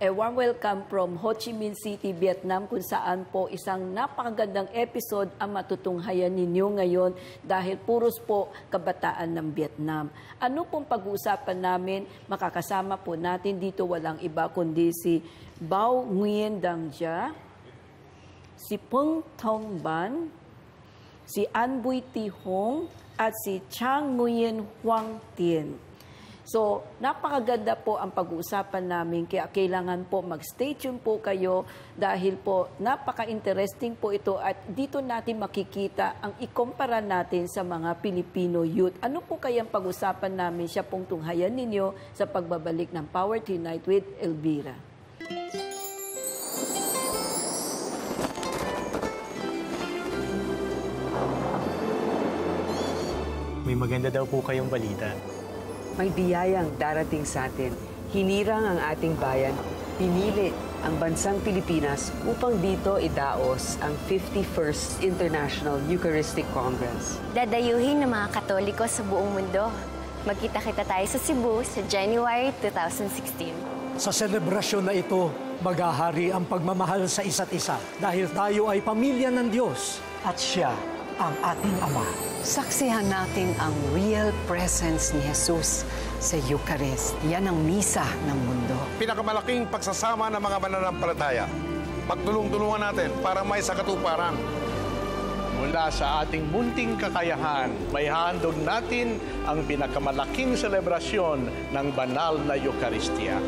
A warm welcome from Ho Chi Minh City, Vietnam, kung saan po isang napakagandang episode ang matutunghayan ninyo ngayon dahil puros po kabataan ng Vietnam. Ano pong pag-uusapan namin? Makakasama po natin dito walang iba kundi si Bao Nguyen Dang Gia, si Peng Thong Ban, si An Bui Ti Hong, at si Chang Nguyen Huang Tien. So, napakaganda po ang pag-uusapan namin, kaya kailangan po mag-stay tuned po kayo dahil po napaka-interesting po ito at dito natin makikita ang ikumpara natin sa mga Filipino youth. Ano po kayang pag-usapan namin? Siya pong tunghayan ninyo sa pagbabalik ng Power Tonight with Elvira. May maganda daw po kayong balita. May biyayang darating sa atin. Hinirang ang ating bayan, pinili ang bansang Pilipinas upang dito idaos ang 51st International Eucharistic Congress. Dadayuhin ng mga Katoliko sa buong mundo. Magkita-kita tayo sa Cebu sa January 2016. Sa selebrasyon na ito, maghahari ang pagmamahal sa isa't isa dahil tayo ay pamilya ng Diyos at Siya ang ating Ama. Saksihan natin ang real presence ni Jesus sa Eucharist. Yan ang misa ng mundo. Pinakamalaking pagsasama ng mga mananampalataya. Pagtulong-tulungan natin para may sakatuparan. Mula sa ating munting kakayahan, may handog natin ang pinakamalaking selebrasyon ng banal na Eucharistia.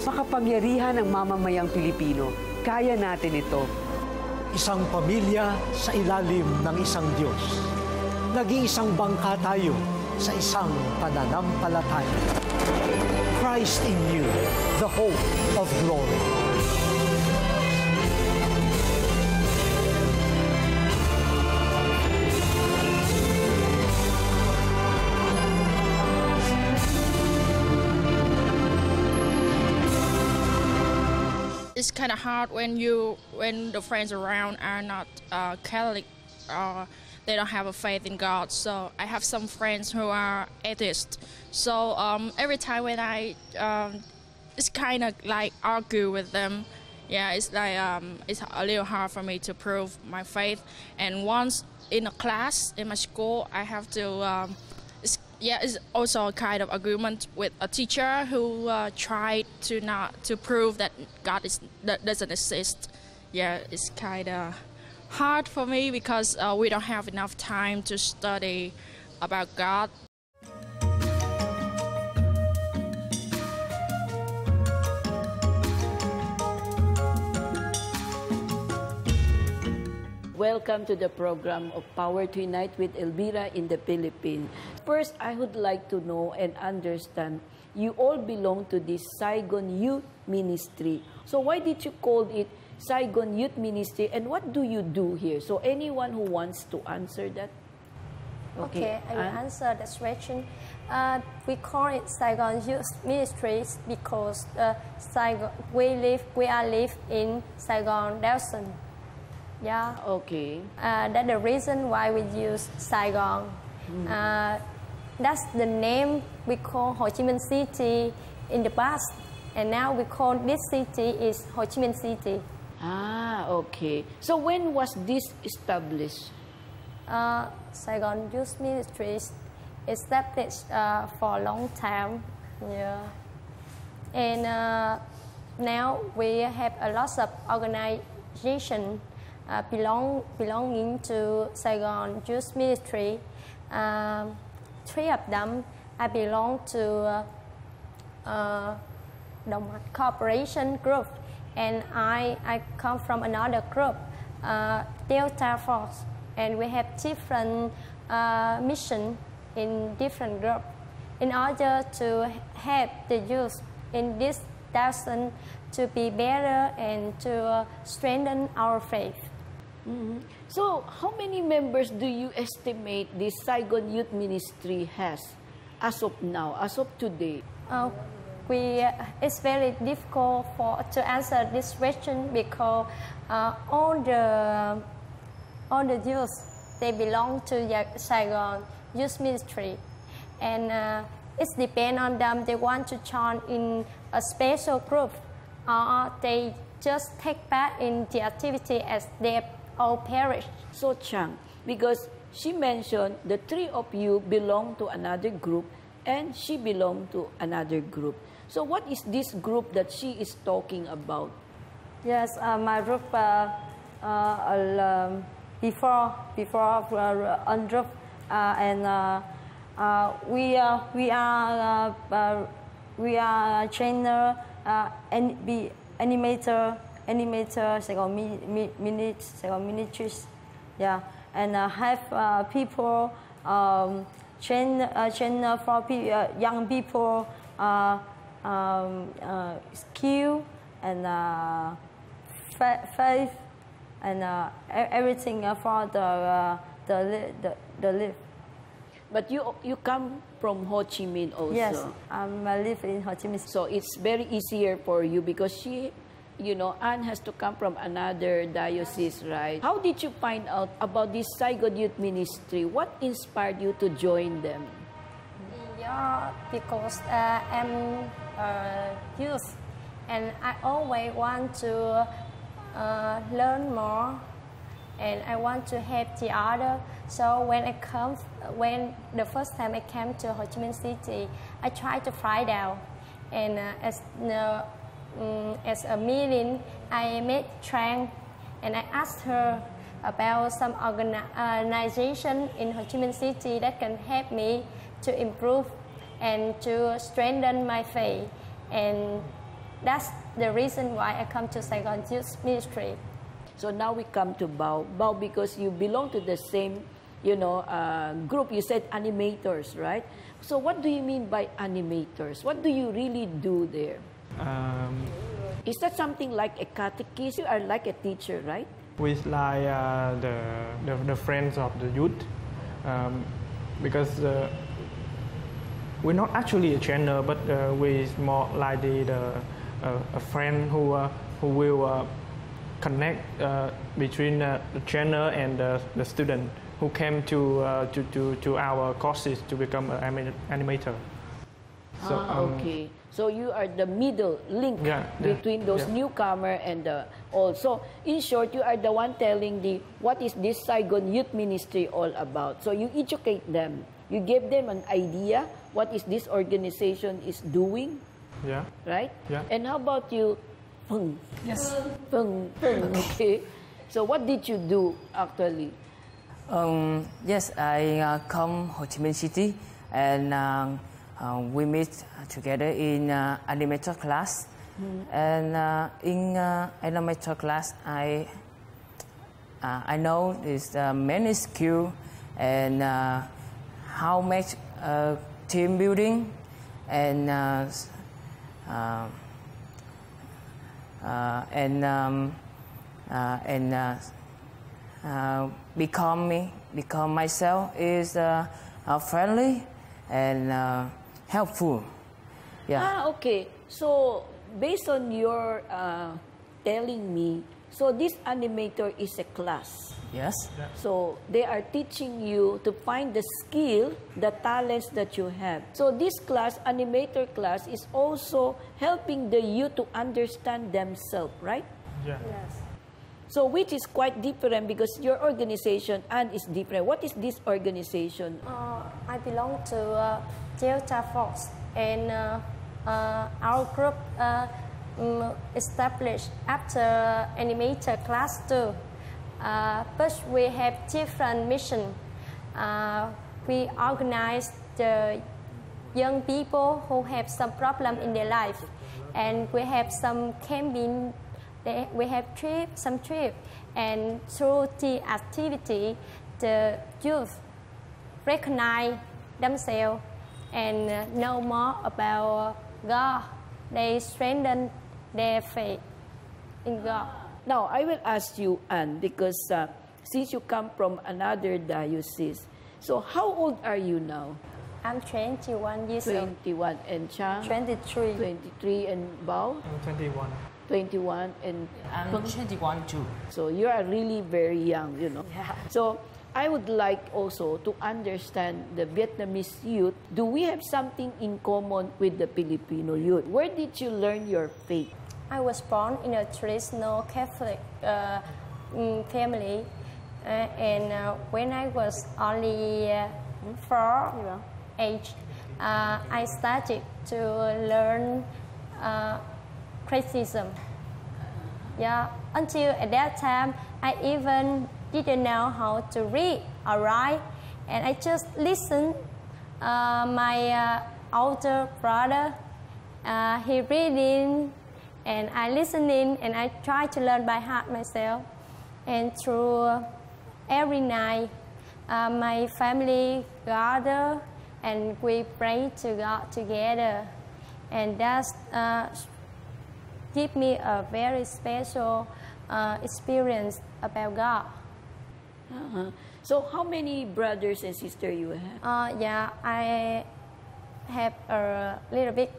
Makapangyarihan ng mamamayang Pilipino, kaya natin ito. Isang pamilya sa ilalim ng isang Diyos. Nag-iisang bangka tayo sa isang pananampalataya. Christ in you, the hope of glory. It's kind of hard when the friends around are not Catholic. They don't have a faith in God. So I have some friends who are atheists. So every time when I, it's kind of like argue with them. Yeah, it's like it's a little hard for me to prove my faith. And once in a class in my school, I have to. It's also a kind of agreement with a teacher who tried to prove that God doesn't exist. Yeah, it's kind of hard for me because we don't have enough time to study about God. Welcome to the program of Power Tonight with Elvira in the Philippines. First, I would like to know and understand, you all belong to this Saigon Youth Ministry. So why did you call it Saigon Youth Ministry, and what do you do here? So anyone who wants to answer that? Okay, I will answer that question. We call it Saigon Youth Ministries because we are live in Saigon, Delson. Yeah. Okay. That's the reason why we use Saigon. That's the name we call Ho Chi Minh City in the past, and now we call this city is Ho Chi Minh City. Ah, okay. So when was this established? Saigon Youth Ministries established for a long time. Yeah. And now we have a lot of organizations belonging to Saigon Youth Ministry. Three of them I belong to the Corporation Group, and I come from another group, Delta Force. and we have different mission in different groups in order to help the youth in this lesson to be better and to strengthen our faith. So, how many members do you estimate this Saigon Youth Ministry has as of now, as of today? It's very difficult to answer this question because all the youth, they belong to Saigon Youth Ministry, and it depends on them. They want to join in a special group, or they just take part in the activity as their own parish. So, Chang, because she mentioned the three of you belong to another group and she belonged to another group. So what is this group that she is talking about? Yes, my group before on and we are trainer and animator Saigon miniatures, yeah, and have people train for young people skill and faith and everything for the live. But you come from Ho Chi Minh also. Yes, I live in Ho Chi Minh. So it's very easier for you because she, Anne has to come from another diocese, right? How did you find out about this Saigon Youth Ministry? What inspired you to join them? Yeah, because I'm youth and I always want to learn more and I want to help the other. So when the first time I came to Ho Chi Minh City, I tried to find out, and as a meeting, I met Trang and I asked her about some organization in Ho Chi Minh City that can help me to improve and to strengthen my faith, and that's the reason why I come to Saigon Youth Ministry. So now we come to Bao. Bao, because you belong to the same, group. You said animators, right? So what do you mean by animators? What do you really do there? Is that something like a catechist? You are like a teacher, right? With like the friends of the youth, because we're not actually a trainer, but we're more like a friend who will connect between the trainer and the student who came to our courses to become an animator. So, okay. So you are the middle link between those newcomer and the old. So in short, you are the one telling what is this Saigon Youth Ministry all about. So you educate them. You give them an idea what is this organization is doing. Yeah. Right? Yeah. And how about you? Peng. Yes. Peng. Okay. So what did you do actually? Yes, I come Ho Chi Minh City and we meet together in animator class. And in animator class, I know this many skill and how much team building and become myself is friendly and helpful. Yeah. Okay. So based on your telling me, so this animator is a class. Yes. So they are teaching you to find the skill, the talents that you have. So this class, animator class, is also helping the youth to understand themselves, right? Yeah. Yes. So which is quite different because your organization and is different. What is this organization? I belong to Delta Force, and our group established after animator class 2. But we have different mission. We organize the young people who have some problem in their life, and we have some camping. We have some trip, and through the activity, the youth recognize themselves and know more about God. They strengthen their faith in God. Now, I will ask you, Anne, because since you come from another diocese, so how old are you now? I'm 21 years old. 21. And Chang? 23. 23. And Bao? I'm 21. 21. And I'm 21 too. so you are really very young, you know. Yeah. So I would like also to understand the Vietnamese youth. Do we have something in common with the Filipino youth? Where did you learn your faith? I was born in a traditional Catholic family, and when I was only 4 age, I started to learn Christianism. Yeah, until at that time, I even didn't know how to read or write, and I just listened my older brother. He reading, and I listening, and I try to learn by heart myself. And through every night, my family gather and we pray to God together, and that's give me a very special experience about God. So how many brothers and sisters you have? Yeah, I have a little bit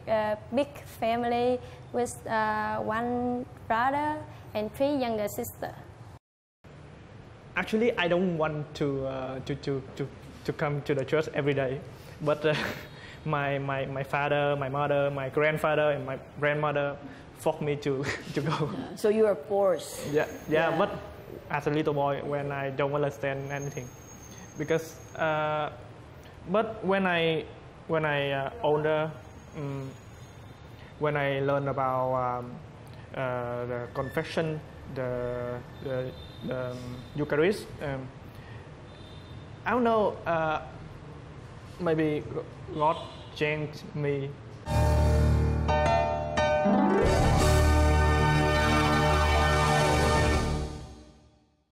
big family with 1 brother and 3 younger sisters. Actually, I don't want to come to the church every day, but my father, my mother, my grandfather, and my grandmother forced me to go. So you are forced. Yeah. But as a little boy, when I don't understand anything, because but when I older, when I learn about the confession, the Eucharist, I don't know, maybe God changed me